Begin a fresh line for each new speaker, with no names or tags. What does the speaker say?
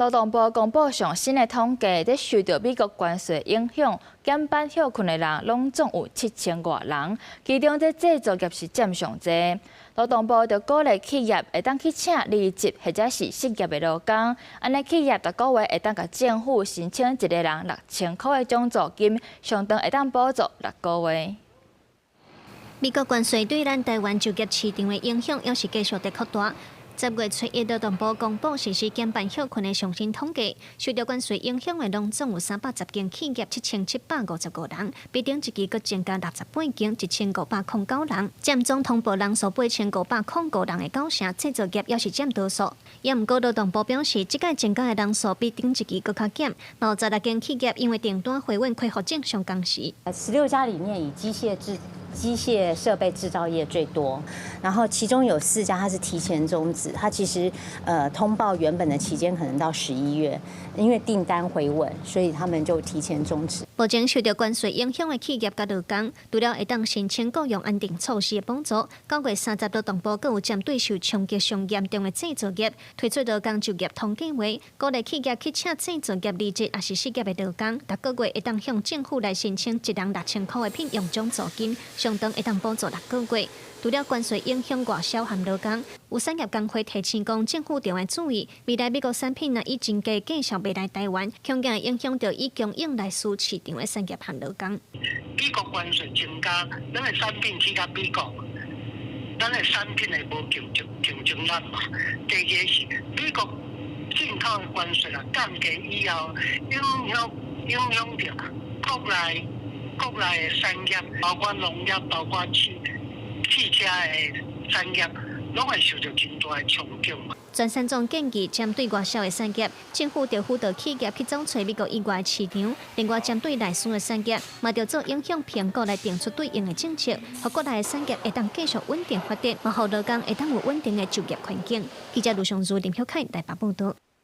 劳动部公布上新的统计，在受到美国关税影响，减班休困的人拢总有7000多人，其中在制造业是占上济。劳动部就鼓励企业会当去请离职或者是失业的劳工，安尼企业逐个月会当甲政府申请一个人6000块的奖助金，相当会当补助6个月。
美国关税对咱台湾就业市场的影响，也是继续在扩大。10月初一，劳动部公布实施减半休困的上新统计，受到关税影响的拢总有310间企业，7755人，比顶一期阁增加68间，1509人，占总通报人数8509人的9成。制造业也是占多数。也毋过，劳动部表示，即届增加的人数比顶一期阁较减，有16间企业因为订单回稳恢复正常工时。
16家里面以机械设备制造业最多，然后其中有4家它是提前终止，它其实通报原本的期间可能到11月，因为订单回稳，所以他们就提前终止。
目前受到关税影响的企业甲劳工，除了会当申请雇用安定措施的帮助，9月30，劳动部更有针对受冲击上严重的制造业推出劳工就业统计划，鼓励企业去请制造业离职也是失业的劳工，逐个月会当向政府来申请一人6000块的聘用奖助金。相当会当补助6个月。除了关税影响外销和劳工，有产业工会提醒讲，政府定要注意，未来美国产品若以真价继续卖来台湾，恐惊会影响到以供应来输市场的产业和劳工。
美国关税增加，咱的产品去到美国，咱的产品会无竞争力嘛。第二是美国进口的关税啊降低以后，影响到国内的产业，包括农业，包括汽车的产业，拢会受到真大的冲击。
专三总建议，针对外销的产业，政府要辅导企业去走找美国以外的市场；另外，针对内需的产业，嘛要做影响评估来定出对应的政策，让国内的产业会当继续稳定发展，嘛，让劳工会当有稳定的就业环境。记者卢尚珠、林晓凯台北报道。